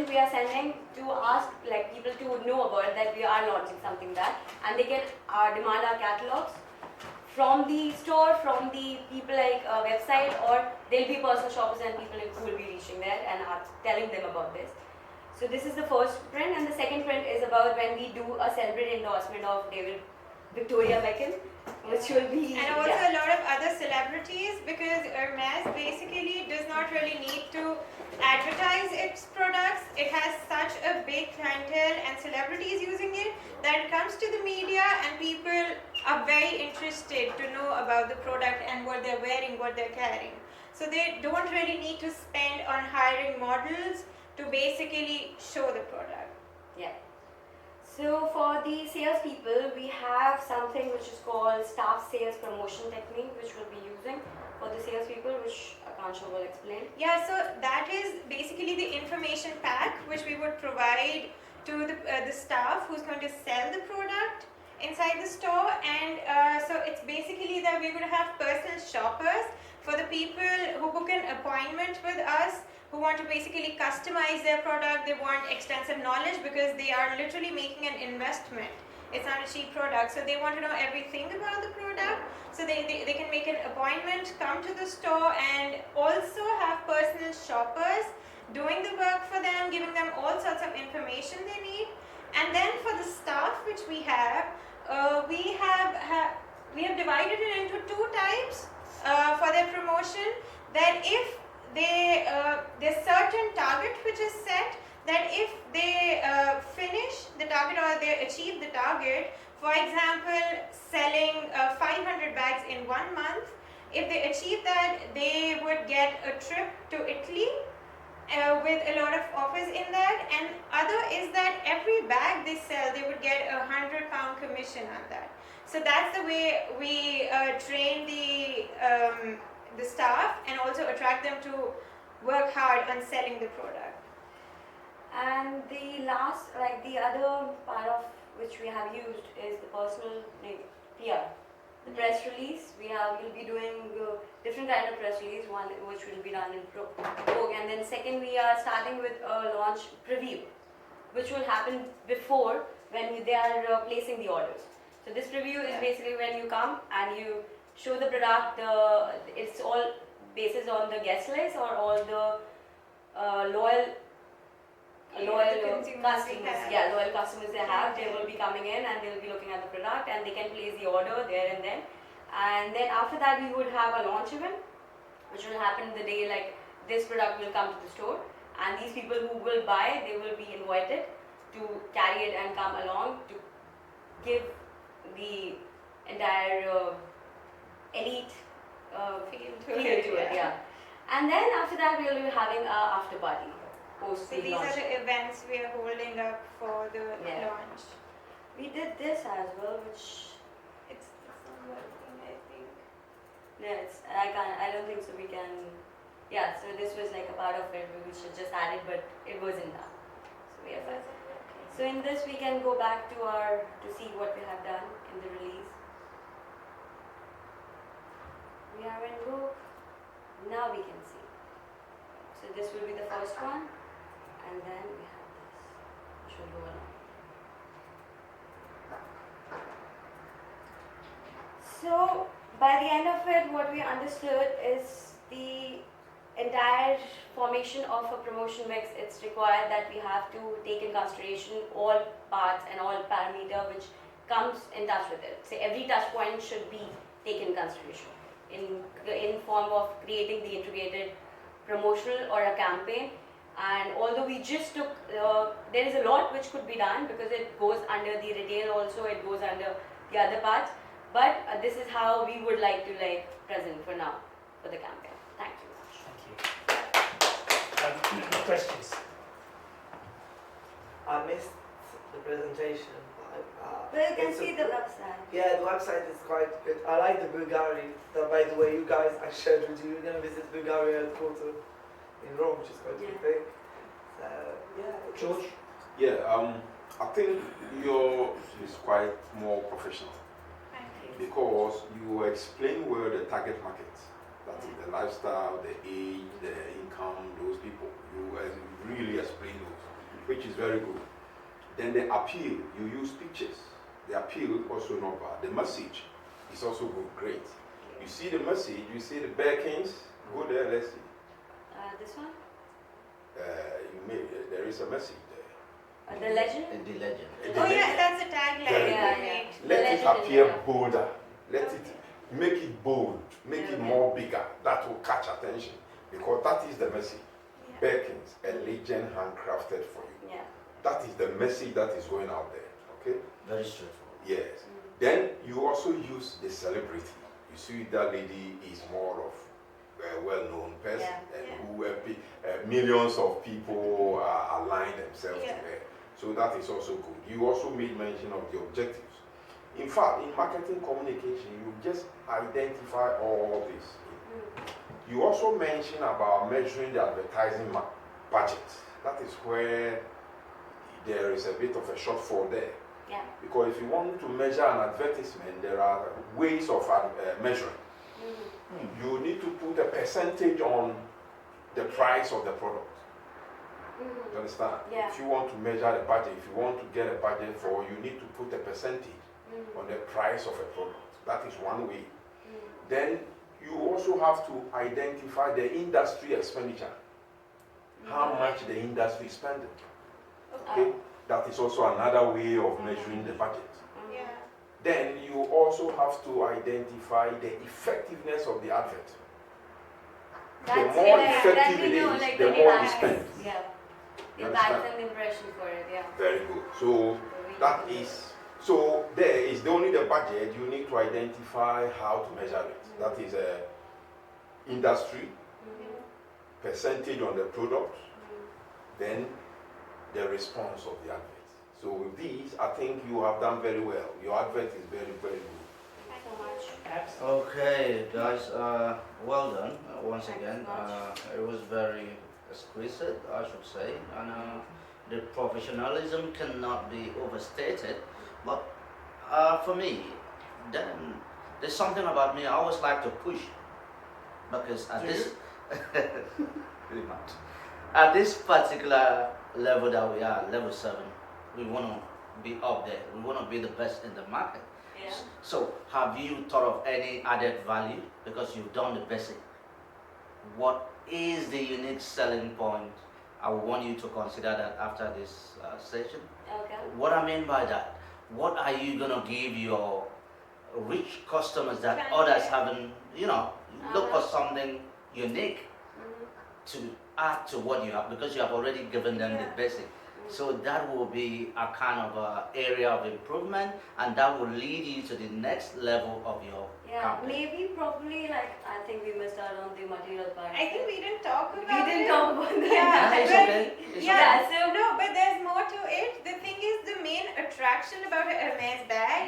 link we are sending to ask like people to know about that we are launching something that, and they can demand our catalogs from the store, from the people like website, or there'll be personal shoppers and people who will be reaching there and are telling them about this. So this is the first print, and the second print is about when we do a celebrate endorsement of David Victoria Beckham, which will be... And also a lot of other celebrities, because Hermes basically does not really need to advertise its products. It has such a big clientele and celebrities using it that it comes to the media and people are very interested to know about the product and what they're wearing, what they're carrying. So they don't really need to spend on hiring models to basically show the product. Yeah. So for the salespeople, we have something which is called staff sales promotion technique, which we'll be using for the salespeople, which Akansha will explain. Yeah, so that is basically the information pack which we would provide to the staff who's going to sell the product inside the store. And so it's basically that we're going to have personal shoppers for the people who book an appointment with us, who want to basically customize their product. They want extensive knowledge because they are literally making an investment. It's not a cheap product, so they want to know everything about the product. So they can make an appointment, come to the store, and also have personal shoppers doing the work for them, giving them all sorts of information they need. And then for the staff which we have divided it into two types for their promotion. That if there's certain target which is set, that if they finish the target or they achieve the target, for example, selling 500 bags in 1 month, if they achieve that, they would get a trip to Italy with a lot of offers in that. And other is that every bag they sell, they would get a £100 commission on that. So that's the way we train the staff and also attract them to work hard on selling the product. And the last, like the other part of which we have used is the personal PR. The press release, we'll be doing different kind of press release, one which will be done in Vogue, and then second we are starting with a launch preview, which will happen before when they are placing the orders. So this preview is basically when you come and you show the product, it's all based on the guest list or all the loyal customers. Yeah, loyal customers they have. They will be coming in and they will be looking at the product and they can place the order there and then. And then after that we would have a launch event, which will happen the day like this product will come to the store, and these people who will buy, they will be invited to carry it and come along to give the entire elite feel to it. Yeah. And then after that we will be having a after party. So these are the events we are holding up for the launch. We did this as well, which it's not working, I think. Yeah, I don't think so. We can. Yeah, so this was like a part of it. We should just add it, but it wasn't done. So we have that. So in this we can go back to see what we have done in the release. We are in Vogue. Now we can see. So this will be the first one, and then we have this, which will go along. So by the end of it, what we understood is the entire formation of a promotion mix. It's required that we have to take in consideration all parts and all parameter which comes in touch with it. So every touch point should be taken in consideration in form of creating the integrated promotional or a campaign. And although we just took, there is a lot which could be done because it goes under the retail also, it goes under the other parts, but this is how we would like to present for now for the campaign. Thank you. Thank you. Questions? I missed the presentation. But you can see the website. Yeah, the website is quite good. I like the Bulgari. By the way, you guys, I shared with you, you're going to visit Bulgaria headquarters in Rome, which is quite a big. So, yeah. George? Yeah, I think yours is quite more professional because you explain where the target market, that is the lifestyle, the age, the income, those people. You really explain those. very good. Then the appeal, you use pictures. The appeal also not bad. The message is also good, great. You see the message, you see the Birkins, go there, let's see. This one? There is a message there. The legend? The legend. Oh yeah, that's a tagline. Very Yeah, good. yeah. Let The it legend is appear there. bolder. Let it make it bold, make it Okay. more bigger. That will catch attention because that is the message. Yeah. Birkins, a legend handcrafted for you. Yeah. That is the message that is going out there. Okay? Very straightforward. Yes. Then you also use the celebrity. You see that lady is more of a well-known person, Yeah. and Yeah. who millions of people align themselves Yeah. to her. So that is also good. You also made mention of the objectives. In fact, in marketing communication, you just identify all this. You also mention about measuring the advertising budget. That is where there is a bit of a shortfall there. Yeah. Because if you want to measure an advertisement, there are ways of measuring. You need to put a percentage on the price of the product. You understand? Yeah. If you want to measure the budget, if you want to get a budget for, you need to put a percentage on the price of a product. That is one way. Then you also have to identify the industry expenditure. How much the industry is spending. Okay? That is also another way of measuring the budget. Yeah. Then you also have to identify the effectiveness of the advert. That's the more yeah, effective that we it know, is, like the the more you impacts. spend. Yeah. You The impacts understand? and the impression for it, yeah. Very good. So that is, so there is only the budget, you need to identify how to measure it. That is a industry, percentage on the product, then the response of the advert. So with these, I think you have done very well. Your advert is very, very good. Thank you so much. Okay, guys, well done once Thanks again. much. It was very exquisite, I should say, and the professionalism cannot be overstated. But for me, then there's something about me. I always like to push because at this, pretty much, at this particular level that we are, level 7, we want to be up there. We want to be the best in the market. Yeah. So, have you thought of any added value? Because you've done the basic. What is the unique selling point? I want you to consider that after this session. Okay. What I mean by that, what are you going to give your rich customers that others haven't, look for something unique to add to what you have, because you have already given them the basic. So that will be a kind of area of improvement, and that will lead you to the next level of your Yeah, company. maybe probably like I think we missed out on the material part. I think we didn't talk about we didn't it. talk about that. Yeah, It's but- okay. It's Yeah, okay. so no, but there's more to it. The thing is, the main attraction about a Hermes bag